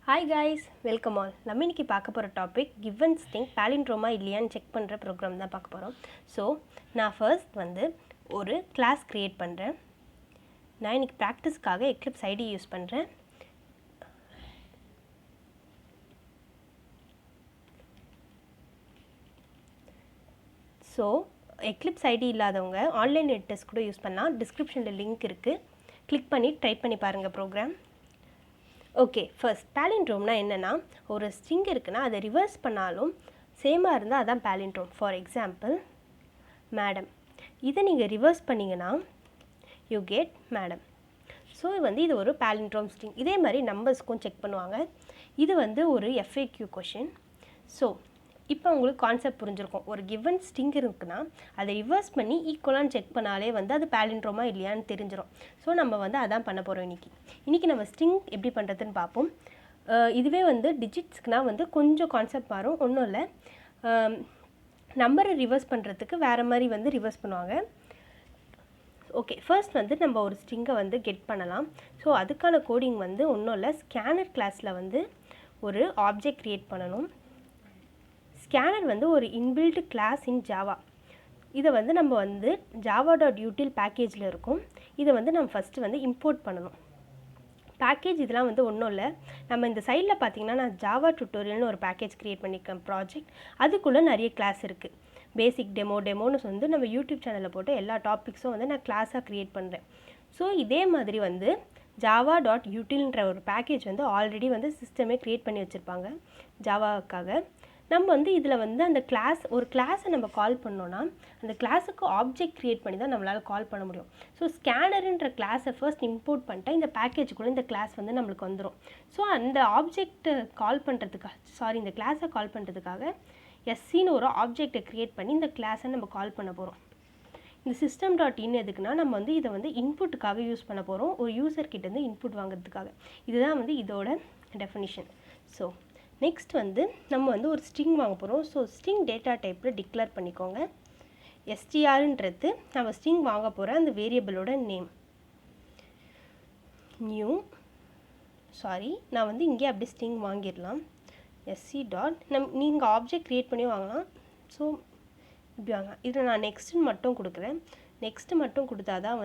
Hi guys, welcome all. நம்ம இன்னைக்கு பார்க்க போகிற டாபிக் given string palindrome இல்லையான்னு செக் பண்ணுற ப்ரோக்ராம் தான் பார்க்க போகிறோம். ஸோ நான் ஃபர்ஸ்ட் ஒரு கிளாஸ் க்ரியேட் பண்ணுறேன். நான் இன்னைக்கு ப்ராக்டிஸ்க்காக eclipse ஐடி யூஸ் பண்ணுறேன். ஸோ eclipse ஐடி இல்லாதவங்க ஆன்லைன் டெஸ்ட் கூட யூஸ் பண்ணலாம். டிஸ்கிரிப்ஷனில் லிங்க் இருக்குது, கிளிக் பண்ணி ட்ரை பண்ணி பாருங்கள் ப்ரோக்ராம். ஓகே, ஃபர்ஸ்ட் palindromeனா என்னென்னா, ஒரு ஸ்ட்ரிங் இருக்குன்னா அதை ரிவர்ஸ் பண்ணாலும் சேமாக இருந்தால் அதான் palindrome. ஃபார் எக்ஸாம்பிள் மேடம், இதை நீங்கள் ரிவர்ஸ் பண்ணிங்கன்னா யூ கெட் மேடம். ஸோ இது ஒரு palindrome ஸ்ட்ரிங். இதே மாதிரி நம்பர்ஸ்க்கும் செக் பண்ணுவாங்க. இது ஒரு FAQ கொஷின். ஸோ இப்போ உங்களுக்கு கான்செப்ட் புரிஞ்சிருக்கும். ஒரு கிவன் ஸ்ட்ரிங் இருக்குன்னா அதை ரிவர்ஸ் பண்ணி ஈக்குவலான்னு செக் பண்ணாலே அது palindrome இல்லையான்னு தெரிஞ்சிடும். ஸோ நம்ம அதான் பண்ண போகிறோம் இன்றைக்கி நம்ம ஸ்ட்ரிங் எப்படி பண்ணுறதுன்னு பார்ப்போம். இதுவே டிஜிட்ஸ்க்குனால் கொஞ்சம் கான்செப்ட் மாறும். ஒன்றும் இல்லை, நம்பரை ரிவர்ஸ் பண்ணுறதுக்கு வேறு மாதிரி ரிவர்ஸ் பண்ணுவாங்க. ஓகே, ஃபர்ஸ்ட் நம்ம ஒரு ஸ்ட்ரிங்கை கெட் பண்ணலாம். ஸோ அதுக்கான கோடிங் ஒன்றும் இல்லை, ஸ்கேனர் கிளாஸில் ஒரு ஆப்ஜெக்ட் க்ரியேட் பண்ணணும். ஸ்கேனர் ஒரு இன்பில்ட் கிளாஸ் இன் ஜாவா. இதை நம்ம java.util பேக்கேஜில் இருக்கும். இதை நம்ம ஃபஸ்ட்டு இம்போர்ட் பண்ணணும். பேக்கேஜ் இதெல்லாம் ஒன்றும் இல்லை, நம்ம இந்த சைடில் பார்த்திங்கன்னா நான் ஜாவா டுட்டோரியல்னு ஒரு பேக்கேஜ் க்ரியேட் பண்ணியிருக்கேன் ப்ராஜெக்ட். அதுக்குள்ளே நிறைய கிளாஸ் இருக்குது. பேசிக் டெமோன்னு நம்ம யூடியூப் சேனலில் போட்டு எல்லா டாபிக்ஸும் நான் கிளாஸாக க்ரியேட் பண்ணுறேன். ஸோ இதே மாதிரி java.utilன்ற ஒரு பேக்கேஜ் ஆல்ரெடி சிஸ்டமே க்ரியேட் பண்ணி வச்சுருப்பாங்க ஜாவாவுக்காக. நம்ம இதில் அந்த ஒரு கிளாஸை நம்ம கால் பண்ணோன்னா அந்த கிளாஸுக்கு ஆப்ஜெக்ட் க்ரியேட் பண்ணி தான் நம்மளால் கால் பண்ண முடியும். ஸோ ஸ்கேனருன்ற கிளாஸை ஃபர்ஸ்ட் இம்போர்ட் பண்ணிட்டா இந்த பேக்கேஜுக்குள்ளே இந்த கிளாஸ் நம்மளுக்கு வந்துடும். ஸோ அந்த ஆப்ஜெக்ட்டை கால் பண்ணுறதுக்காக இந்த கிளாஸை கால் பண்ணுறதுக்காக எஸ்சின்னு ஒரு ஆப்ஜெக்டை க்ரியேட் பண்ணி இந்த கிளாஸை நம்ம கால் பண்ண போகிறோம். இந்த system.in எதுக்குன்னா நம்ம இதை இன்புட்டுக்காக யூஸ் பண்ண போகிறோம், ஒரு யூசர்கிட்டேருந்து இன்புட் வாங்குறதுக்காக. இதுதான் இதோட டெஃபினிஷன். ஸோ நெக்ஸ்ட் நம்ம ஒரு ஸ்ட்ரிங் வாங்க போகிறோம். ஸோ ஸ்ட்ரிங் டேட்டா டைப்பில் டிக்ளேர் பண்ணிக்கோங்க. strன்றது நம்ம ஸ்ட்ரிங் வாங்க போகிற அந்த வேரியபிளோட நேம். நியூ நான் இங்கே அப்படியே ஸ்ட்ரிங் வாங்கிடலாம். sc டாட் நீங்கள் ஆப்ஜெக்ட் க்ரியேட் பண்ணி வாங்கலாம். ஸோ இப்படி வாங்கலாம். இதில் நான் நெக்ஸ்ட்டுன்னு மட்டும் கொடுக்குறேன். நெக்ஸ்ட்டு மட்டும் கொடுத்தா தான்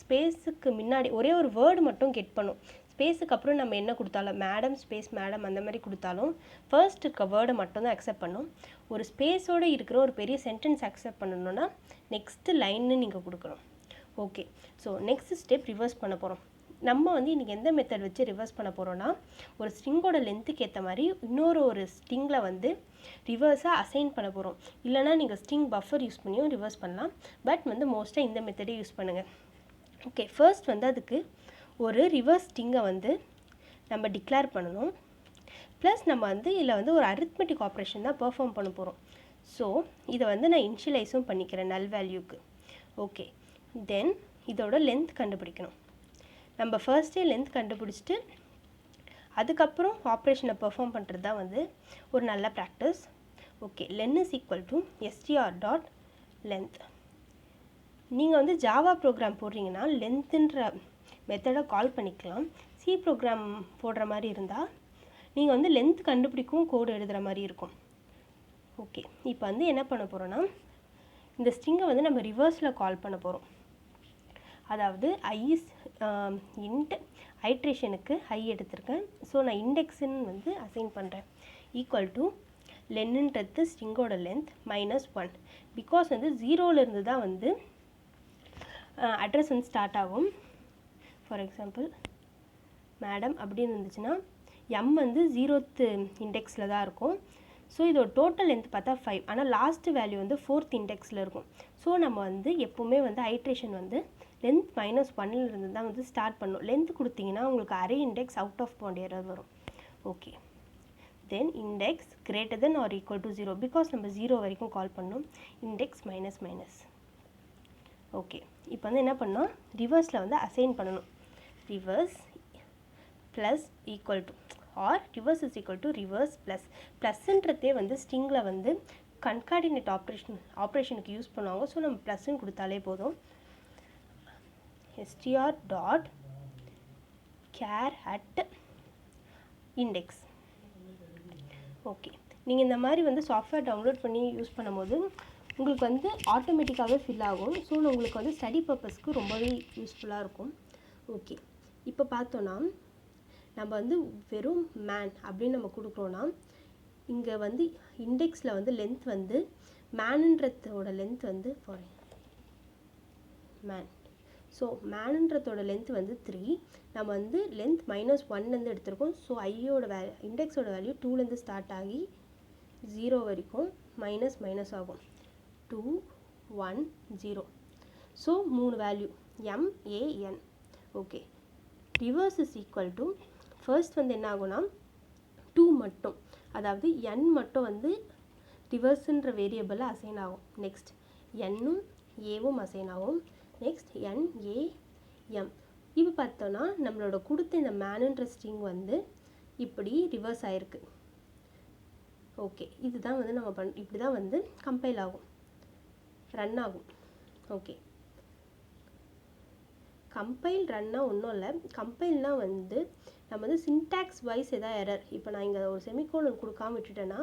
ஸ்பேஸுக்கு முன்னாடி ஒரே ஒரு வேர்டு மட்டும் கெட் பண்ணும். ஸ்பேஸுக்கு அப்புறம் நம்ம என்ன கொடுத்தாலும் மேடம் ஸ்பேஸ் மேடம் அந்த மாதிரி கொடுத்தாலும் ஃபர்ஸ்ட் இருக்க வேர்டை மட்டும்தான் அக்செப்ட் பண்ணும். ஒரு ஸ்பேஸோடு இருக்கிற ஒரு பெரிய சென்டென்ஸ் அக்செப்ட் பண்ணணுன்னா நெக்ஸ்ட்டு லைன்னு நீங்கள் கொடுக்கணும். Okay, so next step reverse பண்ண போகிறோம். நம்ம இன்றைக்கி எந்த மெத்தட் வச்சு ரிவர்ஸ் பண்ண போகிறோன்னா, ஒரு ஸ்ட்ரிங்கோட லென்த்துக்கு ஏற்ற மாதிரி ஒரு ஸ்ட்ரிங்கில் ரிவர்ஸாக அசைன் பண்ண போகிறோம். இல்லைனா நீங்கள் ஸ்ட்ரிங் பஃபர் யூஸ் பண்ணியும் ரிவர்ஸ் பண்ணலாம். பட் மோஸ்ட்டாக இந்த மெத்தடே யூஸ் பண்ணுங்கள். ஓகே, ஃபர்ஸ்ட் அதுக்கு ஒரு ரிவர்ஸ் ஸ்ட்ரிங்கை நம்ம டிக்ளேர் பண்ணணும். ப்ளஸ் நம்ம இதில் ஒரு அரித்மெட்டிக் ஆப்ரேஷன் தான் பெர்ஃபார்ம் பண்ண போகிறோம். ஸோ இதை நான் இனிஷியலைஸும் பண்ணிக்கிறேன் நல் வேல்யூக்கு. ஓகே, தென் இதோட லென்த் கண்டுபிடிக்கணும். நம்ம ஃபர்ஸ்டே லென்த் கண்டுபிடிச்சிட்டு அதுக்கப்புறம் ஆப்ரேஷனை பெர்ஃபார்ம் பண்ணுறது தான் ஒரு நல்ல practice. Okay, len is equal to str.length. நீங்கள் ஜாவா ப்ரோக்ராம் போடுறீங்கன்னா லென்த்துன்ற மெத்தடை கால் பண்ணிக்கலாம். சி ப்ரோக்ராம் போடுற மாதிரி இருந்தால் நீங்கள் லென்த் கண்டுபிடிக்கும் கோடு எழுதுகிற மாதிரி இருக்கும். ஓகே, இப்போ என்ன பண்ண போகிறோன்னா, இந்த ஸ்ட்ரிங்கை நம்ம ரிவர்ஸில் கால் பண்ண போகிறோம். அதாவது இன்ட் ஐட்ரேஷனுக்கு ஐ எடுத்திருக்கேன். ஸோ நான் இண்டெக்ஸுன்னு அசைன் பண்ணுறேன். ஈக்குவல் டு லென்னுன்றது ஸ்ட்ரிங்கோட லென்த் -1. பிகாஸ் 0லேருந்து தான் அட்ரஸ் ஸ்டார்ட் ஆகும். ஃபார் எக்ஸாம்பிள் மேடம் அப்படின்னு இருந்துச்சுன்னா எம் 0th இண்டெக்ஸில் தான் இருக்கும். ஸோ இதோட டோட்டல் லென்த் பார்த்தா 5, ஆனால் லாஸ்ட் வேல்யூ 4th இண்டெக்ஸில் இருக்கும். ஸோ நம்ம எப்போவுமே ஐட்ரேஷன் லென்த் -1லேருந்து தான் ஸ்டார்ட் பண்ணும். லென்த் கொடுத்தீங்கன்னா உங்களுக்கு array index out of bound error வரும். Okay, then index greater than or equal to 0, because நம்ம 0 வரைக்கும் கால் பண்ணோம். Index minus. ஓகே, இப்போ என்ன பண்ணோம், ரிவர்ஸில் அசைன் பண்ணணும். Reverse plus equal to or reverse is equal to reverse ப்ளஸ்ன்றதே ஸ்ட்ரிங்கில் கன்கார்டினேட் ஆப்ரேஷனுக்கு யூஸ் பண்ணுவாங்க. ஸோ நம்ம ப்ளஸ்ன்னு கொடுத்தாலே போதும். str.char@ index. ஓகே, நீங்கள் இந்த மாதிரி வந்து சாஃப்ட்வேர் டவுன்லோட் பண்ணி யூஸ் பண்ணும்போது உங்களுக்கு வந்து ஆட்டோமேட்டிக்காகவே ஃபில் ஆகும். ஸோ உங்களுக்கு வந்து ஸ்டடி பர்பஸ்க்கு ரொம்பவே யூஸ்ஃபுல்லாக இருக்கும். ஓகே, இப்போ பார்த்தோன்னா நம்ம வந்து வெறும் மேன் அப்படின்னு நம்ம கொடுக்குறோன்னா இங்கே வந்து இண்டெக்ஸில் வந்து லென்த் வந்து மேனுன்றதோட லென்த் வந்து மேன். ஸோ மேனுன்றதோட லென்த் வந்து 3. நம்ம வந்து லென்த் -1 எடுத்திருக்கோம். ஸோ ஐயோட இண்டெக்ஸோட வேல்யூ 2 ஸ்டார்ட் ஆகி 0 வரைக்கும் மைனஸ் ஆகும். 2 1 0. So 3 value MAN. Okay, reverse is equal to first வந்து என்ன ஆகும்னா 2 மட்டும், அதாவது n மட்டும் வந்து ரிவர்ஸுன்ற வேரியபிளில் அசைன் ஆகும். நெக்ஸ்ட் என்னும் ஏவும் அசைன் ஆகும். Next NAM. இப்போ பார்த்தோன்னா நம்மளோட கொடுத்த இந்த மேனுன்ற ஸ்ட்ரிங் வந்து இப்படி ரிவர்ஸ் ஆகிருக்கு. ஓகே, இதுதான் வந்து நம்ம இப்படி தான் வந்து கம்பைல் ஆகும், ரன் ஆகும். ஓகே, கம்பைல் ரன்னா ஒன்றும் இல்லை. கம்பைல்னால் வந்து நம்ம வந்து சின்டாக்ஸ் வைஸ் எதாவது எரர், இப்போ நான் இங்கே ஒரு செமிகோலன் கொடுக்காம விட்டுட்டேன்னா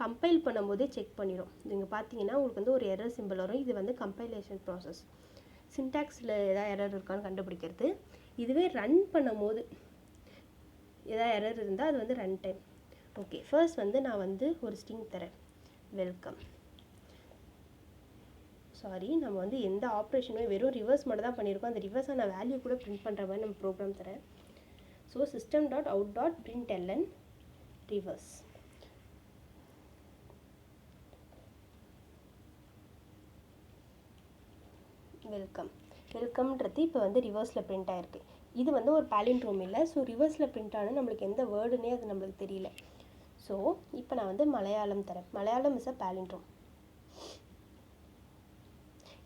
கம்பைல் பண்ணும்போதே செக் பண்ணிடும். நீங்கள் பார்த்தீங்கன்னா உங்களுக்கு வந்து ஒரு எரர் சிம்பிள் வரும். இது வந்து கம்பைலேஷன் ப்ராசஸ், சின்டாக்ஸில் எதாவது எரர் இருக்கான்னு கண்டுபிடிக்கிறது. இதுவே ரன் பண்ணும்போது எதாவது எரர் இருந்தால் அது வந்து ரன் டைம். ஓகே, ஃபர்ஸ்ட் வந்து நான் வந்து ஒரு ஸ்ட்ரிங் தரேன், வெல்கம். சாரி, நம்ம வந்து எந்த ஆப்ரேஷனுமே வெறும் ரிவர்ஸ் மட்டும் தான் பண்ணியிருக்கோம். அந்த ரிவர்ஸான வேல்யூ கூட பிரிண்ட் பண்ணுற மாதிரி நம்ம ப்ரோக்ராம் தரேன். So system.out.println reverse. வெல்கம்ன்றது இப்போ வந்து ரிவர்ஸில் பிரிண்ட் ஆகிருக்கு. இது வந்து ஒரு பாலிண்ட்ரோம் இல்லை. ஸோ ரிவர்ஸில் பிரிண்ட் ஆனால் நம்மளுக்கு எந்த வேர்டுன்னே அது நம்மளுக்கு தெரியல. ஸோ இப்போ நான் வந்து மலையாளம் தரேன். Malayalam is a palindrome.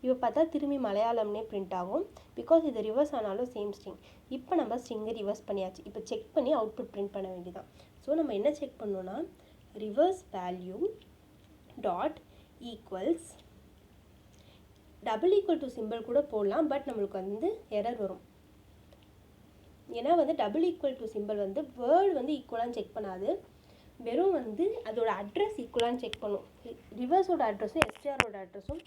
இப்போ பார்த்தா திரும்பி மலையாளம்னே பிரிண்ட் ஆகும். பிகாஸ் இது ரிவர்ஸ் ஆனாலும் சேம் ஸ்ட்ரிங். இப்போ நம்ம ஸ்ட்ரிங்கை ரிவர்ஸ் பண்ணியாச்சு. இப்போ செக் பண்ணி அவுட்புட் பிரிண்ட் பண்ண வேண்டியதான். ஸோ நம்ம என்ன செக் பண்ணோன்னா reverse value dot equals double equal to simple கூட போடலாம். பட் நம்மளுக்கு வந்து எரர் வரும். ஏன்னா வந்து டபுள் ஈக்குவல் டு சிம்பிள் வந்து வேர்டு வந்து ஈக்குவலான்னு செக் பண்ணாது, வெறும் வந்து அதோட அட்ரஸ் ஈக்குவலான்னு செக் பண்ணும். ரிவர்ஸோட அட்ரஸும் எஸ்டிஆரோட அட்ரஸும்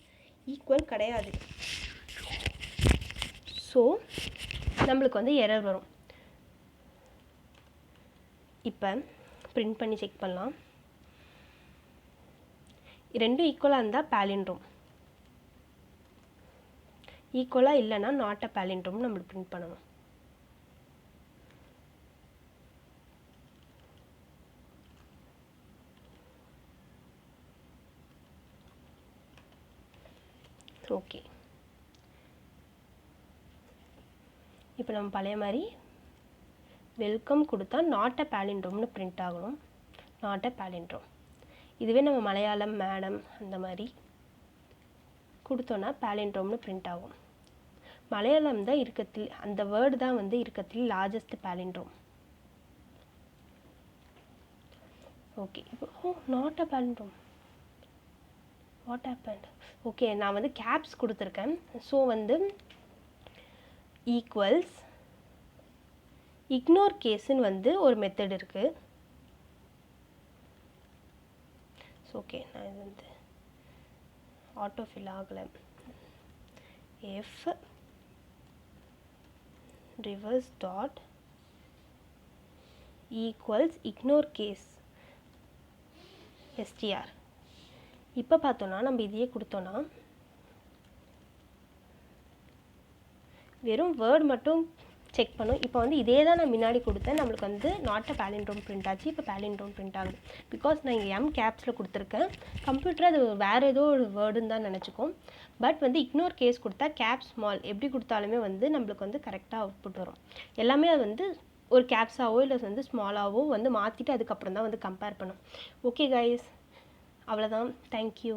ஈக்குவல் கிடையாது. ஸோ நம்மளுக்கு வந்து எரர் வரும். இப்போ பிரிண்ட் பண்ணி செக் பண்ணலாம். ரெண்டும் ஈக்குவலாக இருந்தால் பாலிண்ட்ரோம், ஈக்குவலாக இல்லைன்னா நாட் அ பாலிண்ட்ரோம் நம்மளுக்கு பிரிண்ட் பண்ணணும். ஓகே, இப்போ நம்ம பழைய மாதிரி வெல்கம் கொடுத்தா நாட் அ பாலிண்ட்ரோம்னு பிரிண்ட் ஆகணும். Not a palindrome. இதுவே நம்ம மலையாளம் மேடம் அந்த மாதிரி கொடுத்தோன்னா பாலிண்ட்ரோம்னு பிரிண்ட் ஆகும். மலையாளம் தான் இருக்கத்தில், அந்த வேர்டு தான் வந்து இருக்கத்தில் லார்ஜஸ்ட் பாலிண்ட்ரோம். ஓகே, இப்போ not a palindrome, what happened? Okay, நான் வந்து கேப்ஸ் கொடுத்துருக்கேன். ஸோ வந்து ஈக்குவல்ஸ் இக்னோர் கேஸுன்னு வந்து ஒரு மெத்தட் இருக்குது. ஸோ ஓகே, நான் இது வந்து ஆட்டோஃபில் ஆகலை. F reverse dot equals ignore case STR. இப்போ பார்த்தோன்னா நம்ம இதையே கொடுத்தோன்னா வெறும் வேர்டு மட்டும் செக் பண்ணும். இப்போ வந்து இதே தான் நான் முன்னாடி கொடுத்தேன். நம்மளுக்கு வந்து நாட் அ பாலிண்ட்ரோம் பிரிண்ட் ஆச்சு. இப்போ பாலிண்ட்ரோம் பிரிண்ட் ஆகுது. பிகாஸ் நான் இங்கே எம் கேப்ஸில் கொடுத்துருக்கேன். கம்ப்யூட்டர் அது வேறு ஏதோ ஒரு வேர்டுன்னு தான் நினச்சிக்கும். பட் வந்து இக்னோர் கேஸ் கொடுத்தா கேப் ஸ்மால் எப்படி கொடுத்தாலுமே வந்து நம்மளுக்கு வந்து கரெக்டாக அவுட்புட் வரும். எல்லாமே அது வந்து ஒரு கேப்ஸாவோ இல்லை வந்து ஸ்மாலாவோ வந்து மாற்றிட்டு அதுக்கப்புறம் தான் வந்து கம்பேர் பண்ணும். ஓகே கைஸ், அவ்வளோதான். தேங்க்யூ.